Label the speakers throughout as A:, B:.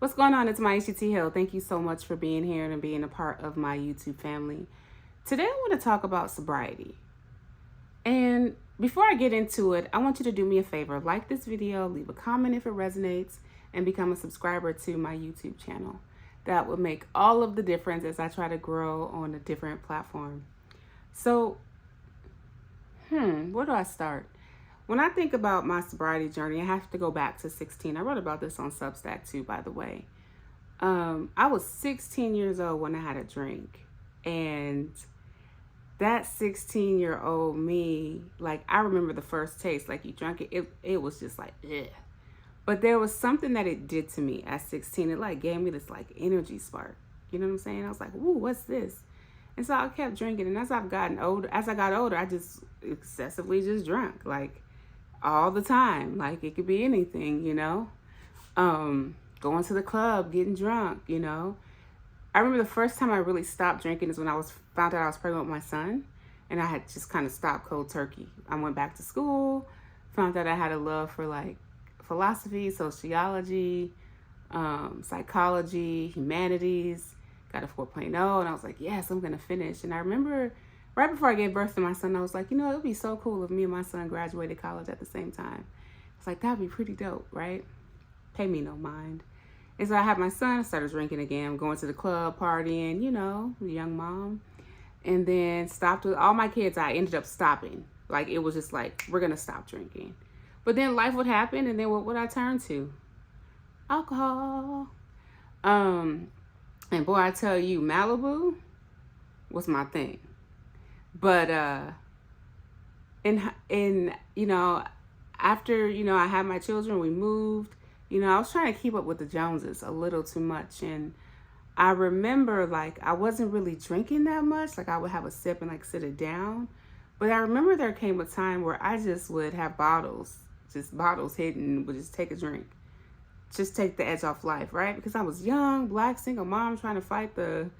A: What's going on? It's Maisha T. Hill. Thank you so much for being here and being a part of my YouTube family. Today I want to talk about sobriety. And before I get into it, I want you to do me a favor. Like this video, leave a comment if it resonates, and become a subscriber to my YouTube channel. That would make all of the difference as I try to grow on a different platform. So, where do I start? When I think about my sobriety journey, I have to go back to 16. I wrote about this on Substack too, by the way. I was 16 years old when I had a drink. And that 16-year-old me, like, I remember the first taste. Like, you drank it, it was just like, ugh. But there was something that it did to me at 16. It, like, gave me this, like, energy spark. You know what I'm saying? I was like, ooh, what's this? And so I kept drinking. And as I got older, I just excessively just drank. Like, all the time. Like, it could be anything, you know. Going to the club, getting drunk, you know. I remember the first time I really stopped drinking is when I found out I was pregnant with my son, and I had just kind of stopped cold turkey. I went back to school, found out I had a love for like philosophy, sociology, psychology, humanities, got a 4.0, and I was like, yes, I'm gonna finish. And I remember right before I gave birth to my son, I was like, you know, it would be so cool if me and my son graduated college at the same time. It's like, that'd be pretty dope, right? Pay me no mind. And so I had my son, I started drinking again, going to the club, partying, you know, young mom. And then stopped with all my kids. I ended up stopping. Like, it was just like, we're going to stop drinking. But then life would happen, and then what would I turn to? Alcohol. And boy, I tell you, Malibu was my thing. But, in you know, after, you know, I had my children, we moved, you know, I was trying to keep up with the Joneses a little too much. And I remember, like, I wasn't really drinking that much. Like, I would have a sip and, like, sit it down. But I remember there came a time where I just would have bottles hidden, would just take a drink. Just take the edge off life, right? Because I was young, black, single mom, trying to fight the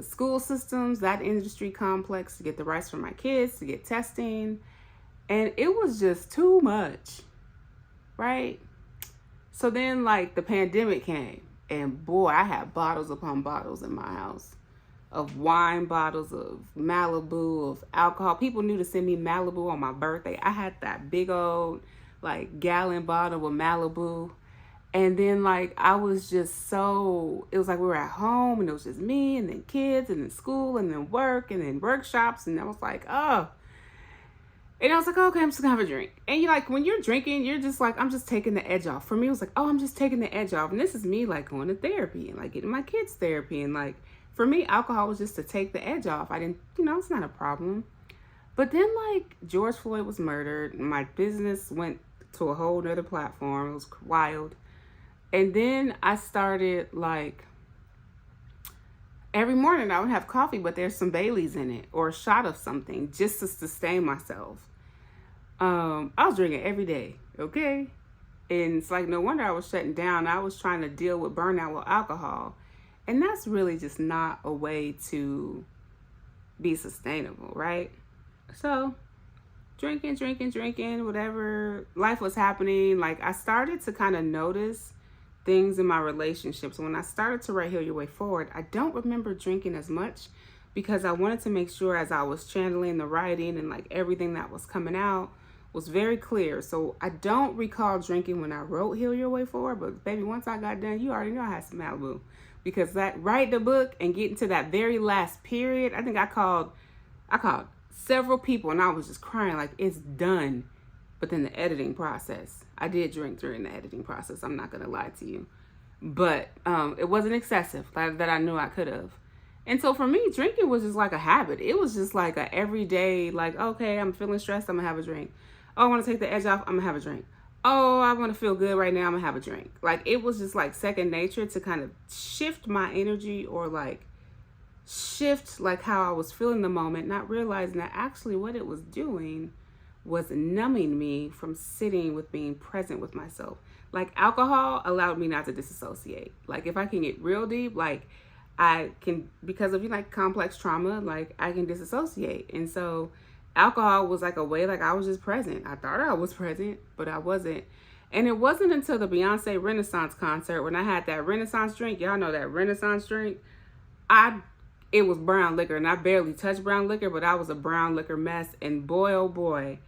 A: school systems, that industry complex, to get the rights for my kids, to get testing. And it was just too much, right? So then, like, the pandemic came, and boy, I had bottles upon bottles in my house of wine bottles, of Malibu, of alcohol. People knew to send me Malibu on my birthday. I had that big old, like, gallon bottle of Malibu. And then, like, I was just so, it was like we were at home, and it was just me, and then kids, and then school, and then work, and then workshops. And I was like, oh. And I was like, okay, I'm just gonna have a drink. And you're like, when you're drinking, you're just like, I'm just taking the edge off. For me, it was like, oh, I'm just taking the edge off. And this is me, like, going to therapy and, like, getting my kids therapy. And, like, for me, alcohol was just to take the edge off. I didn't, you know, it's not a problem. But then, like, George Floyd was murdered. And my business went to a whole nother platform. It was wild. And then I started, like, every morning I would have coffee, but there's some Baileys in it or a shot of something just to sustain myself. I was drinking every day, okay? And it's like, no wonder I was shutting down. I was trying to deal with burnout with alcohol. And that's really just not a way to be sustainable, right? So drinking, whatever life was happening. Like, I started to kind of notice things in my relationships. When I started to write Heal Your Way Forward, I don't remember drinking as much because I wanted to make sure as I was channeling the writing and, like, everything that was coming out was very clear. So I don't recall drinking when I wrote Heal Your Way Forward, but baby, once I got done, you already know I had some Malibu. Because that write the book and getting to that very last period, I think I called several people and I was just crying like, it's done. But then the editing process, I did drink during the editing process. I'm not going to lie to you. But it wasn't excessive that I knew I could have. And so for me, drinking was just like a habit. It was just like a everyday, like, okay, I'm feeling stressed, I'm going to have a drink. Oh, I want to take the edge off, I'm going to have a drink. Oh, I want to feel good right now, I'm going to have a drink. Like, it was just like second nature to kind of shift my energy or like shift like how I was feeling the moment, not realizing that actually what it was doing was numbing me from sitting with being present with myself. Like, alcohol allowed me not to disassociate. Like, if I can get real deep, like, I can, because of, like, complex trauma, like, I can disassociate. And so alcohol was like a way, like, I was just present. I thought I was present, but I wasn't. And it wasn't until the Beyonce Renaissance concert when I had that Renaissance drink. Y'all know that Renaissance drink. It was brown liquor, and I barely touched brown liquor, but I was a brown liquor mess. And boy, oh boy,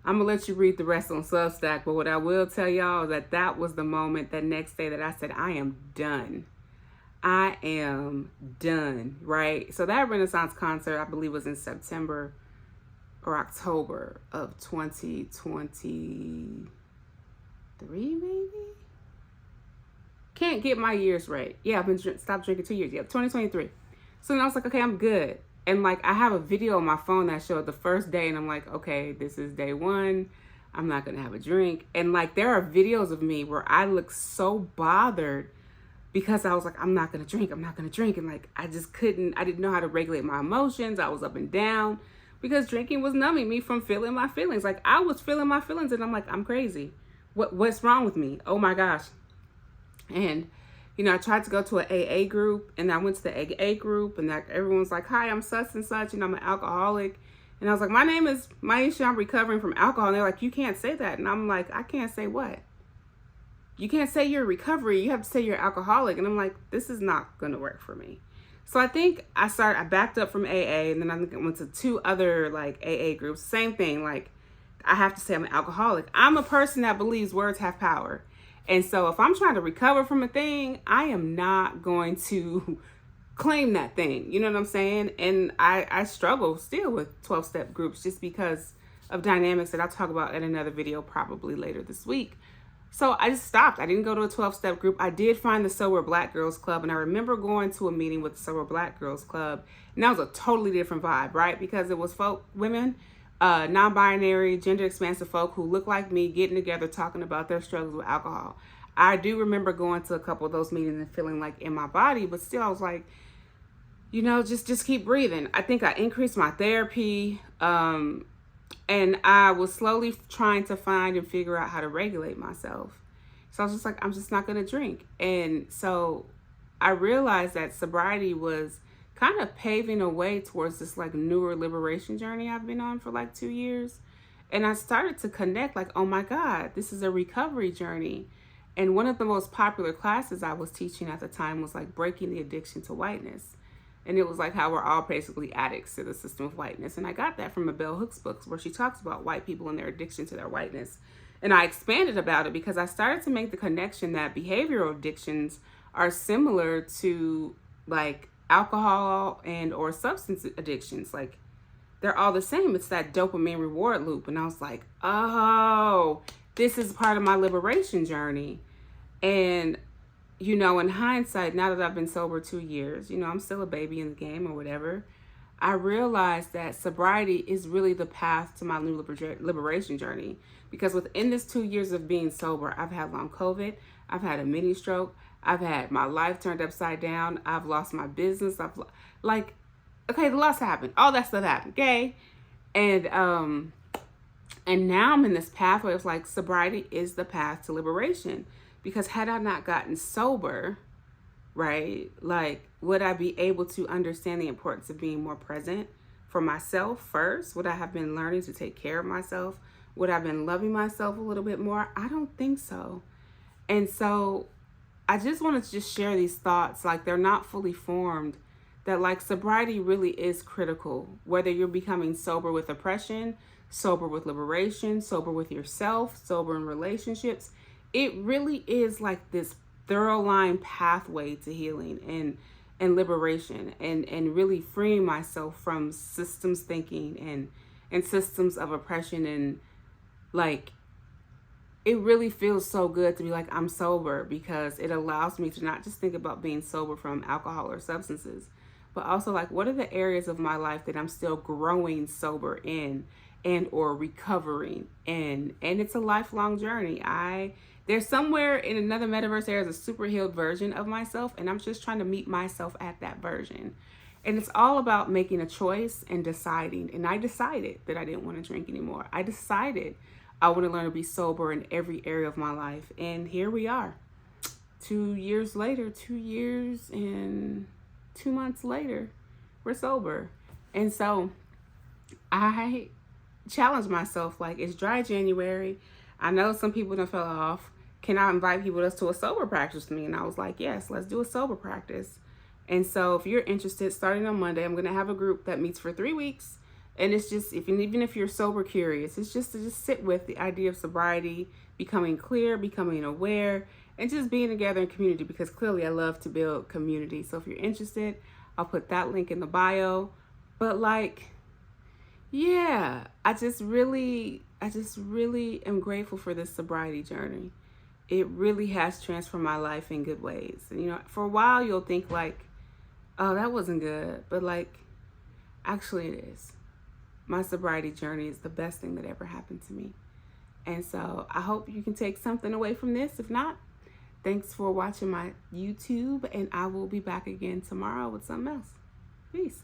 A: I'm going to let you read the rest on Substack. But what I will tell y'all is that was the moment that next day that I said, I am done. I am done, right? So that Renaissance concert, I believe, was in September or October of 2023, maybe? Can't get my years right. Yeah, I've been stopped drinking 2 years. Yeah, 2023. So then I was like, okay, I'm good. And like, I have a video on my phone that showed the first day, and I'm like, okay, this is day one. I'm not going to have a drink. And like, there are videos of me where I look so bothered because I was like, I'm not going to drink. I'm not going to drink. And like, I didn't know how to regulate my emotions. I was up and down because drinking was numbing me from feeling my feelings. Like, I was feeling my feelings, and I'm like, I'm crazy. What's wrong with me? Oh my gosh. And, you know, I tried to go to an AA group, and I went to the AA group, and everyone's like, hi, I'm such and such, and I'm an alcoholic. And I was like, my name is Maisha, I'm recovering from alcohol. And they're like, you can't say that. And I'm like, I can't say what? You can't say you're recovery. You have to say you're alcoholic. And I'm like, this is not going to work for me. So I think I backed up from AA, and then I went to 2 other like AA groups. Same thing. Like, I have to say I'm an alcoholic. I'm a person that believes words have power. And so if I'm trying to recover from a thing, I am not going to claim that thing. You know what I'm saying? And I struggle still with 12-step groups just because of dynamics that I'll talk about in another video probably later this week. So I just stopped. I didn't go to a 12-step group. I did find the Sober Black Girls Club, and I remember going to a meeting with the Sober Black Girls Club, and that was a totally different vibe, right? Because it was women, non-binary, gender expansive folk who look like me getting together talking about their struggles with alcohol. I do remember going to a couple of those meetings and feeling like in my body, but still I was like, you know, just keep breathing. I think I increased my therapy, and I was slowly trying to find and figure out how to regulate myself. So I was just like, I'm just not going to drink. And so I realized that sobriety was kind of paving a way towards this like newer liberation journey I've been on for like 2 years. And I started to connect like, oh my God, this is a recovery journey. And one of the most popular classes I was teaching at the time was like breaking the addiction to whiteness. And it was like how we're all basically addicts to the system of whiteness. And I got that from a Bell Hooks book where she talks about white people and their addiction to their whiteness. And I expanded about it because I started to make the connection that behavioral addictions are similar to like alcohol and or substance addictions. Like, they're all the same. It's that dopamine reward loop. And I was like, oh, this is part of my liberation journey. And, you know, in hindsight, now that I've been sober 2 years, you know, I'm still a baby in the game or whatever, I realized that sobriety is really the path to my new liberation journey. Because within this 2 years of being sober, I've had long COVID, I've had a mini stroke, I've had my life turned upside down, I've lost my business, okay, the loss happened, all that stuff happened, okay? And now I'm in this pathway of like, sobriety is the path to liberation. Because had I not gotten sober, right, like, would I be able to understand the importance of being more present for myself first? Would I have been learning to take care of myself? Would I have been loving myself a little bit more? I don't think so. And so I just wanted to just share these thoughts, like they're not fully formed, that like sobriety really is critical, whether you're becoming sober with oppression, sober with liberation, sober with yourself, sober in relationships. It really is like this thorough line pathway to healing and liberation and really freeing myself from systems thinking and systems of oppression. And like, it really feels so good to be like, I'm sober, because it allows me to not just think about being sober from alcohol or substances, but also like, what are the areas of my life that I'm still growing sober in and or recovering in? And it's a lifelong journey. There's somewhere in another metaverse, there's a super healed version of myself, and I'm just trying to meet myself at that version. And it's all about making a choice and deciding. And I decided that I didn't want to drink anymore. I decided I want to learn to be sober in every area of my life. And here we are, 2 years later, 2 years and 2 months later, we're sober. And so I challenged myself, like, it's dry January. I know some people done fell off. Can I invite people that's to a sober practice with me? And I was like, yes, let's do a sober practice. And so if you're interested, starting on Monday, I'm going to have a group that meets for 3 weeks. And it's just, even if you're sober curious, it's just to just sit with the idea of sobriety, becoming clear, becoming aware, and just being together in community, because clearly I love to build community. So if you're interested, I'll put that link in the bio. But like, yeah, I just really am grateful for this sobriety journey. It really has transformed my life in good ways. And, you know, for a while you'll think like, oh, that wasn't good. But like, actually it is. My sobriety journey is the best thing that ever happened to me. And so I hope you can take something away from this. If not, thanks for watching my YouTube, and I will be back again tomorrow with something else. Peace.